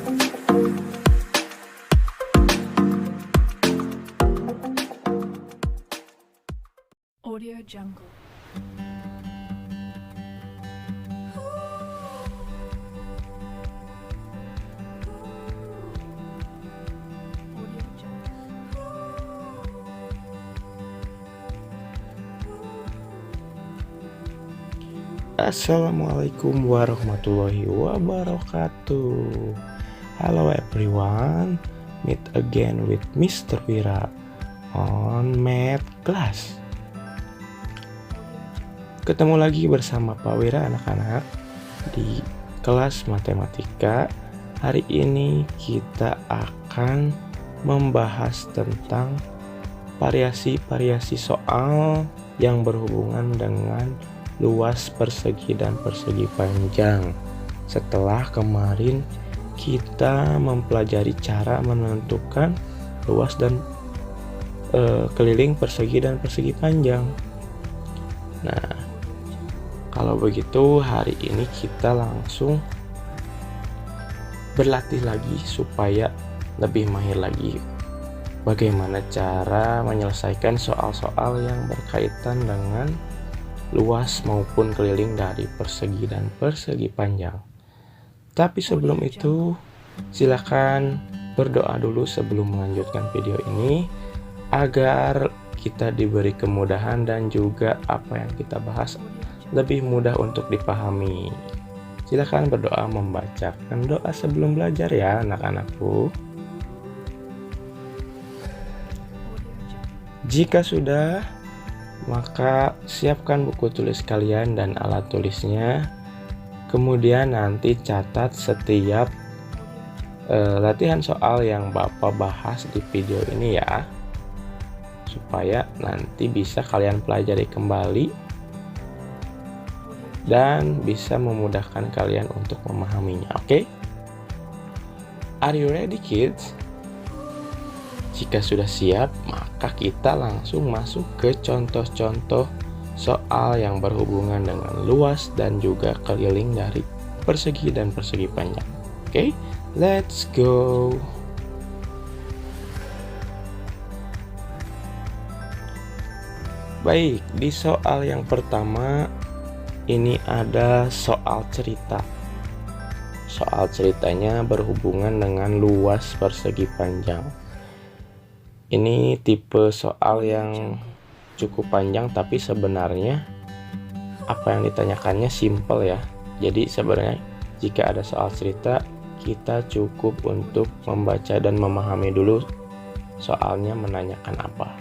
Audio Jungle. Audio Jungle. Assalamualaikum warahmatullahi wabarakatuh. Hello everyone, meet again with Mr. Wira on Math Class. Ketemu lagi bersama Pak Wira anak-anak di kelas matematika. Hari ini kita akan membahas tentang variasi-variasi soal yang berhubungan dengan luas persegi dan persegi panjang. Setelah kemarin kita mempelajari cara menentukan luas dan keliling persegi dan persegi panjang. Nah, kalau begitu hari ini kita langsung berlatih lagi supaya lebih mahir lagi bagaimana cara menyelesaikan soal-soal yang berkaitan dengan luas maupun keliling dari persegi dan persegi panjang. Tapi sebelum itu, silakan berdoa dulu sebelum melanjutkan video ini agar kita diberi kemudahan dan juga apa yang kita bahas lebih mudah untuk dipahami. Silakan berdoa membacakan doa sebelum belajar ya anak-anakku. Jika sudah, maka siapkan buku tulis kalian dan alat tulisnya. Kemudian nanti catat setiap latihan soal yang Bapak bahas di video ini ya, supaya nanti bisa kalian pelajari kembali dan bisa memudahkan kalian untuk memahaminya. Oke? Are you ready kids? Jika sudah siap, maka kita langsung masuk ke contoh-contoh soal yang berhubungan dengan luas dan juga keliling dari persegi dan persegi panjang. Oke, let's go. Baik, di soal yang pertama ini ada soal cerita. Soal ceritanya berhubungan dengan luas persegi panjang. Ini tipe soal yang cukup panjang, tapi sebenarnya apa yang ditanyakannya simple ya. Jadi sebenarnya jika ada soal cerita, kita cukup untuk membaca dan memahami dulu soalnya menanyakan apa.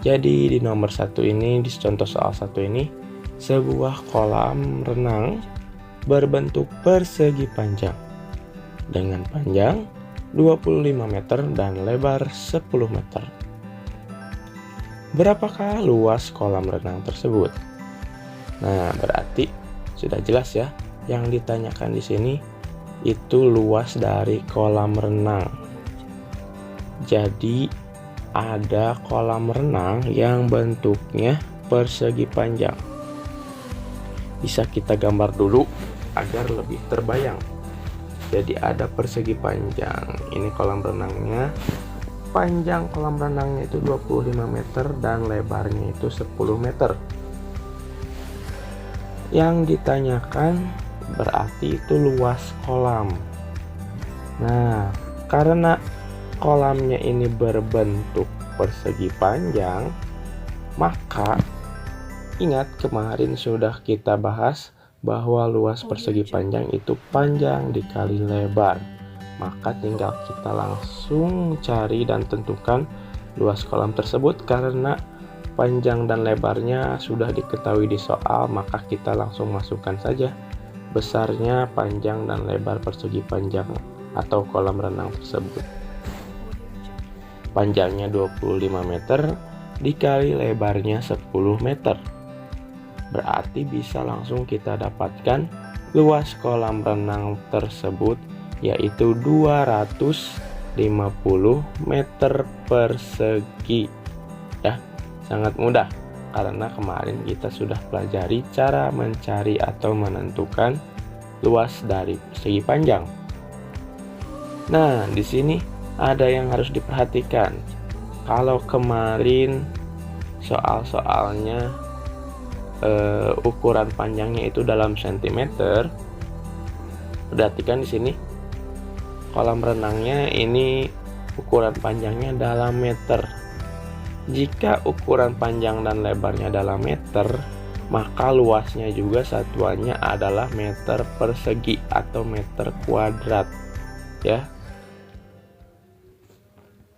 Jadi di nomor 1 ini, di contoh soal 1 ini, sebuah kolam renang berbentuk persegi panjang dengan panjang 25 meter dan lebar 10 meter. Berapakah luas kolam renang tersebut? Nah, berarti sudah jelas ya, yang ditanyakan di sini itu luas dari kolam renang. Jadi ada kolam renang yang bentuknya persegi panjang. Bisa kita gambar dulu agar lebih terbayang. Jadi ada persegi panjang. Ini kolam renangnya. Panjang kolam renangnya itu 25 meter dan lebarnya itu 10 meter. Yang ditanyakan berarti itu luas kolam. Nah, karena kolamnya ini berbentuk persegi panjang, maka ingat kemarin sudah kita bahas bahwa luas persegi panjang itu panjang dikali lebar. Maka tinggal kita langsung cari dan tentukan luas kolam tersebut. Karena panjang dan lebarnya sudah diketahui di soal, maka kita langsung masukkan saja besarnya panjang dan lebar persegi panjang atau kolam renang tersebut. Panjangnya 25 meter dikali lebarnya 10 meter. Berarti bisa langsung kita dapatkan luas kolam renang tersebut yaitu 250 meter persegi. Ya, sangat mudah karena kemarin kita sudah pelajari cara mencari atau menentukan luas dari persegi panjang. Nah, di sini ada yang harus diperhatikan. Kalau kemarin soal-soalnya ukuran panjangnya itu dalam sentimeter, perhatikan di sini kolam renangnya ini ukuran panjangnya dalam meter. Jika ukuran panjang dan lebarnya dalam meter, maka luasnya juga satuannya adalah meter persegi atau meter kuadrat, ya.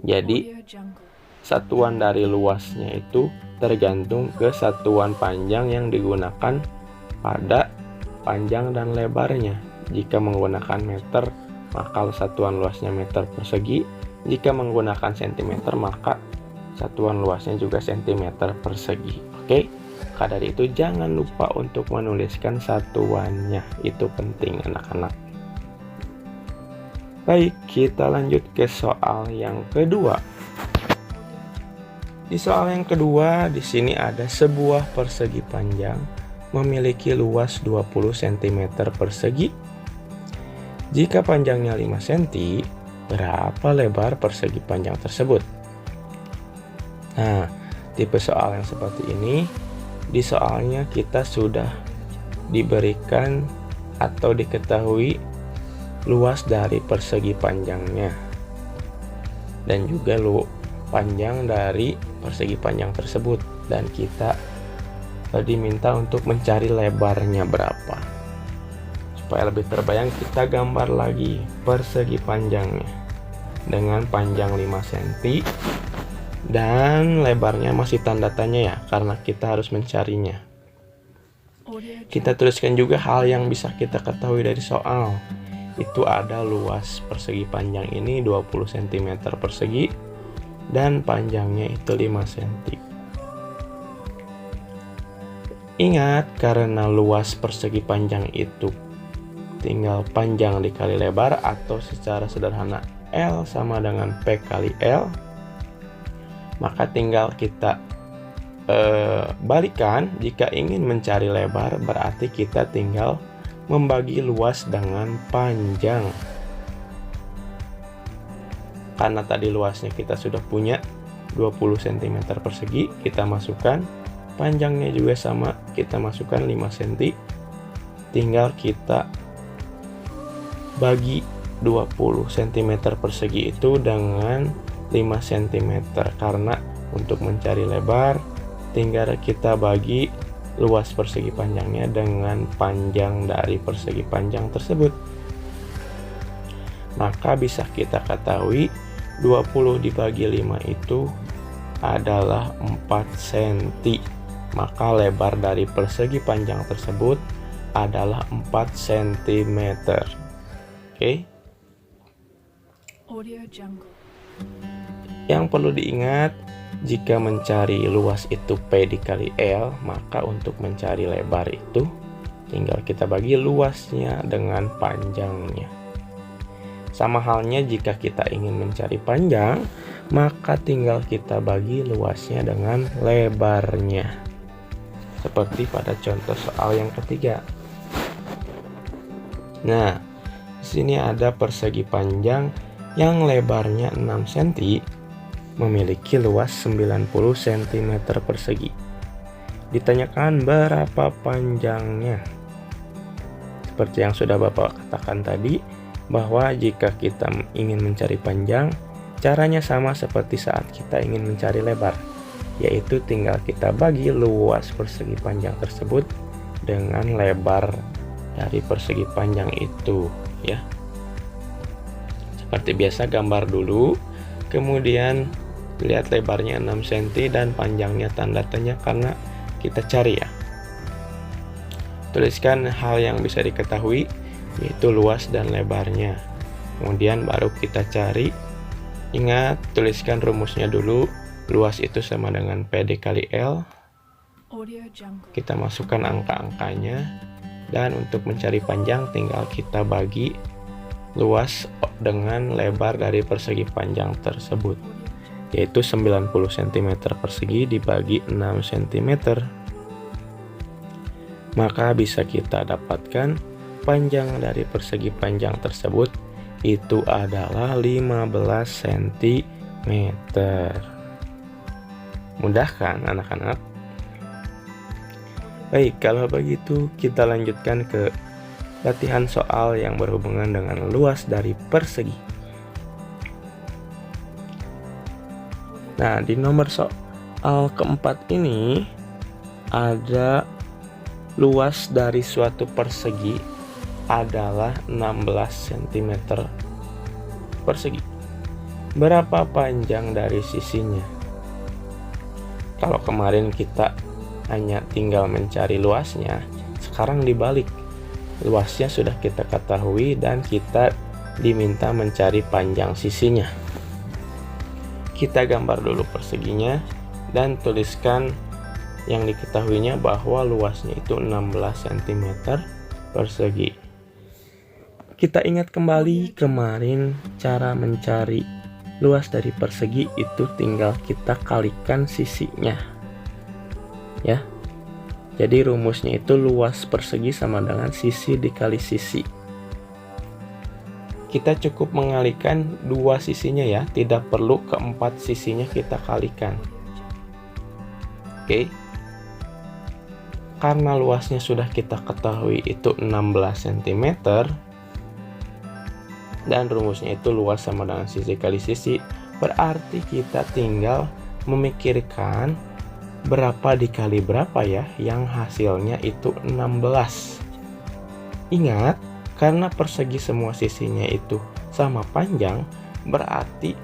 Jadi Audio Jungle. satuan dari luasnya itu tergantung ke satuan panjang yang digunakan pada panjang dan lebarnya. Jika menggunakan meter, maka satuan luasnya meter persegi. Jika menggunakan sentimeter, maka satuan luasnya juga sentimeter persegi. Oke, maka dari itu jangan lupa untuk menuliskan satuannya. Itu penting anak-anak. Baik, kita lanjut ke soal yang kedua. Di soal yang kedua, di sini ada sebuah persegi panjang memiliki luas 20 cm persegi. Jika panjangnya 5 cm, berapa lebar persegi panjang tersebut? Nah, tipe soal yang seperti ini, di soalnya kita sudah diberikan atau diketahui luas dari persegi panjangnya dan juga panjang dari persegi panjang tersebut, dan kita diminta untuk mencari lebarnya berapa. Supaya lebih terbayang, kita gambar lagi persegi panjangnya dengan panjang 5 cm dan lebarnya masih tanda tanya ya, karena kita harus mencarinya. Audio Kita tuliskan juga hal yang bisa kita ketahui dari soal. Itu ada luas persegi panjang ini 20 cm persegi dan panjangnya itu 5 cm. Ingat, karena luas persegi panjang itu tinggal panjang dikali lebar, atau secara sederhana L sama dengan P kali L, maka tinggal kita balikan. Jika ingin mencari lebar, berarti kita tinggal membagi luas dengan panjang. Karena tadi luasnya kita sudah punya 20 cm persegi, kita masukkan. Panjangnya juga sama, kita masukkan 5 cm. Tinggal kita bagi 20 cm persegi itu dengan 5 cm. Karena untuk mencari lebar, tinggal kita bagi luas persegi panjangnya dengan panjang dari persegi panjang tersebut. Maka bisa kita ketahui 20 dibagi 5 itu adalah 4 cm. Maka lebar dari persegi panjang tersebut adalah 4 cm. Oke. Audio Jungle. Yang perlu diingat, jika mencari luas itu P dikali L, maka untuk mencari lebar itu tinggal kita bagi luasnya dengan panjangnya. Sama halnya jika kita ingin mencari panjang, maka tinggal kita bagi luasnya dengan lebarnya. Seperti pada contoh soal yang ketiga. Nah, di sini ada persegi panjang yang lebarnya 6 cm memiliki luas 90 cm persegi. Ditanyakan berapa panjangnya. Seperti yang sudah Bapak katakan tadi, bahwa jika kita ingin mencari panjang, caranya sama seperti saat kita ingin mencari lebar, yaitu tinggal kita bagi luas persegi panjang tersebut dengan lebar dari persegi panjang itu, ya. Seperti biasa, gambar dulu, kemudian lihat lebarnya 6 cm dan panjangnya tanda tanya karena kita cari ya. Tuliskan hal yang bisa diketahui, yaitu luas dan lebarnya. Kemudian baru kita cari. Ingat, tuliskan rumusnya dulu. Luas itu sama dengan P dikali L. Audio Jungle. Kita masukkan angka-angkanya. Dan untuk mencari panjang tinggal kita bagi luas dengan lebar dari persegi panjang tersebut, yaitu 90 cm persegi dibagi 6 cm. Maka bisa kita dapatkan panjang dari persegi panjang tersebut itu adalah 15 cm. Mudah kan anak-anak? Baik, kalau begitu kita lanjutkan ke latihan soal yang berhubungan dengan luas dari persegi. Nah, di nomor soal keempat ini ada luas dari suatu persegi adalah 16 cm persegi. Berapa panjang dari sisinya? Kalau kemarin kita hanya tinggal mencari luasnya, sekarang dibalik. Luasnya sudah kita ketahui dan kita diminta mencari panjang sisinya. Kita gambar dulu perseginya dan tuliskan yang diketahuinya bahwa luasnya itu 16 cm persegi. Kita ingat kembali kemarin cara mencari luas dari persegi itu tinggal kita kalikan sisinya. Ya. Jadi rumusnya itu luas persegi sama dengan sisi dikali sisi. Kita cukup mengalikan dua sisinya ya, tidak perlu keempat sisinya kita kalikan. Oke. Karena luasnya sudah kita ketahui itu 16 cm dan rumusnya itu luas sama dengan sisi kali sisi, berarti kita tinggal memikirkan berapa dikali berapa ya, yang hasilnya itu 16. Ingat, karena persegi semua sisinya itu sama panjang, berarti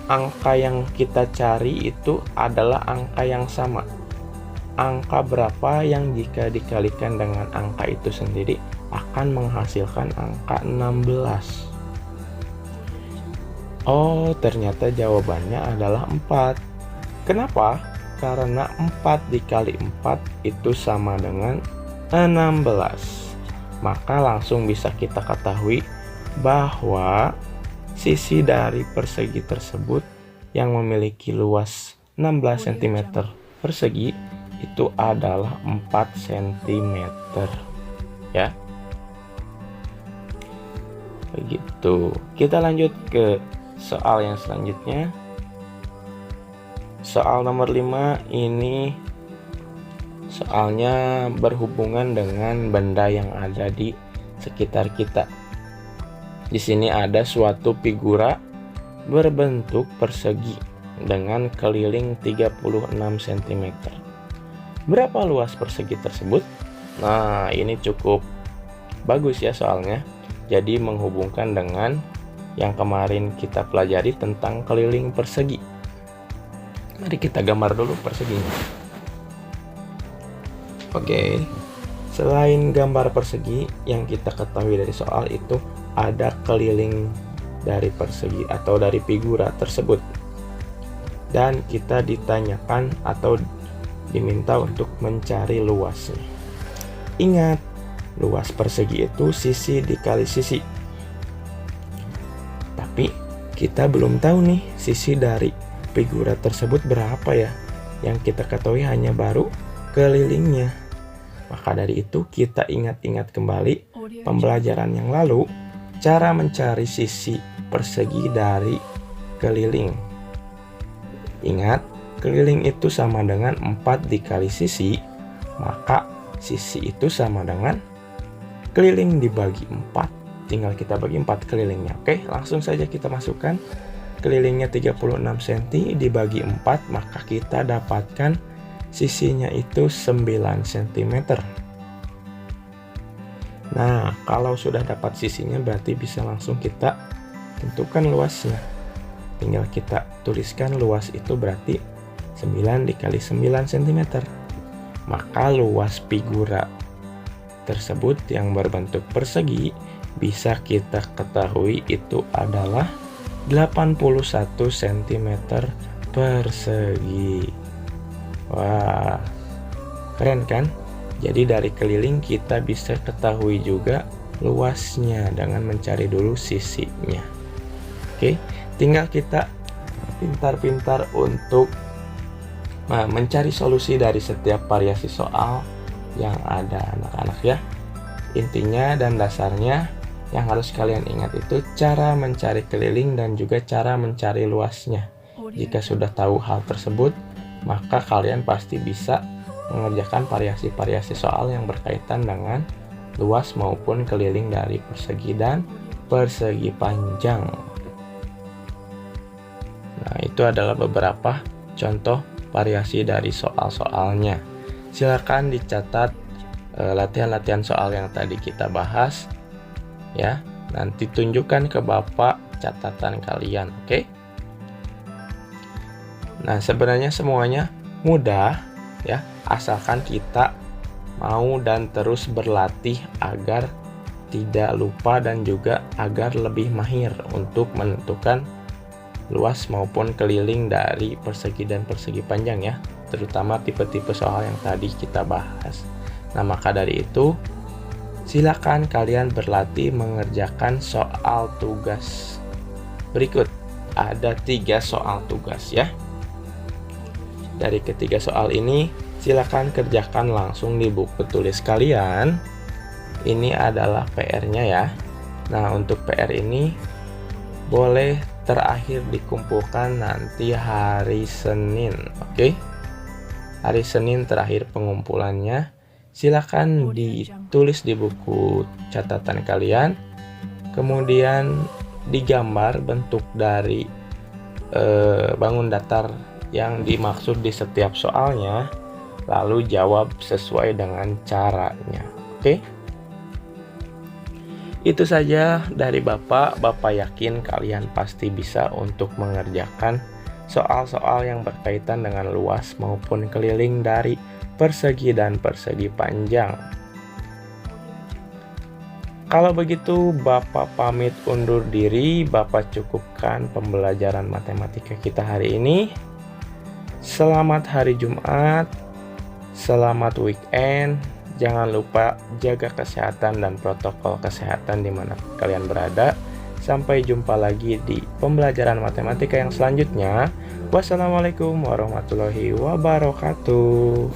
angka yang kita cari itu adalah angka yang sama. Angka berapa yang jika dikalikan dengan angka itu sendiri akan menghasilkan angka 16. Oh, ternyata jawabannya adalah 4. Kenapa? Karena 4 dikali 4 itu sama dengan 16. Maka langsung bisa kita ketahui bahwa sisi dari persegi tersebut yang memiliki luas 16 cm persegi itu adalah 4 cm. Ya. Begitu. Kita lanjut ke soal yang selanjutnya. Soal nomor 5 ini soalnya berhubungan dengan benda yang ada di sekitar kita. Di sini ada suatu figura berbentuk persegi dengan keliling 36 cm. Berapa luas persegi tersebut? Nah, ini cukup bagus ya soalnya. Jadi menghubungkan dengan yang kemarin kita pelajari tentang keliling persegi. Mari kita gambar dulu perseginya. Oke, selain gambar persegi yang kita ketahui dari soal itu ada keliling dari persegi atau dari figura tersebut. Dan kita ditanyakan atau diminta untuk mencari luasnya. Ingat, luas persegi itu sisi dikali sisi. Tapi kita belum tahu nih sisi dari figura tersebut berapa ya. Yang kita ketahui hanya baru kelilingnya. Maka dari itu kita ingat-ingat kembali pembelajaran yang lalu, cara mencari sisi persegi dari keliling. Ingat, keliling itu sama dengan 4 dikali sisi, maka sisi itu sama dengan keliling dibagi 4. Tinggal kita bagi 4 kelilingnya. Oke, langsung saja kita masukkan. Kelilingnya 36 cm dibagi 4, maka kita dapatkan sisinya itu 9 cm. Nah, kalau sudah dapat sisinya berarti bisa langsung kita tentukan luasnya. Tinggal kita tuliskan luas itu berarti 9 dikali 9 cm. Maka luas figura tersebut yang berbentuk persegi bisa kita ketahui itu adalah 81 cm persegi. Wah, keren kan? Jadi dari keliling kita bisa ketahui juga luasnya dengan mencari dulu sisinya. Oke, tinggal kita pintar-pintar untuk mencari solusi dari setiap variasi soal yang ada anak-anak ya. Intinya dan dasarnya Yang harus kalian ingat itu cara mencari keliling dan juga cara mencari luasnya. Jika sudah tahu hal tersebut, maka kalian pasti bisa mengerjakan variasi-variasi soal yang berkaitan dengan luas maupun keliling dari persegi dan persegi panjang. Nah, itu adalah beberapa contoh variasi dari soal-soalnya. Silakan dicatat latihan-latihan soal yang tadi kita bahas ya. Nanti tunjukkan ke Bapak catatan kalian, oke? Nah, sebenarnya semuanya mudah ya, asalkan kita mau dan terus berlatih agar tidak lupa dan juga agar lebih mahir untuk menentukan luas maupun keliling dari persegi dan persegi panjang ya, terutama tipe-tipe soal yang tadi kita bahas. Nah, maka dari itu silakan kalian berlatih mengerjakan soal tugas berikut. Ada 3 soal tugas ya. Dari ketiga soal ini silakan kerjakan langsung di buku tulis kalian. Ini adalah PR-nya ya. Nah, untuk PR ini boleh terakhir dikumpulkan nanti hari Senin, oke? Hari Senin terakhir pengumpulannya. Silakan ditulis di buku catatan kalian. Kemudian digambar bentuk dari bangun datar yang dimaksud di setiap soalnya, lalu jawab sesuai dengan caranya. Oke? Itu saja dari Bapak. Bapak yakin kalian pasti bisa untuk mengerjakan soal-soal yang berkaitan dengan luas maupun keliling dari persegi dan persegi panjang. Kalau begitu, Bapak pamit undur diri. Bapak cukupkan pembelajaran matematika kita hari ini. Selamat hari Jumat, selamat weekend. Jangan lupa jaga kesehatan dan protokol kesehatan di mana kalian berada. Sampai jumpa lagi di pembelajaran matematika yang selanjutnya. Wassalamualaikum warahmatullahi wabarakatuh.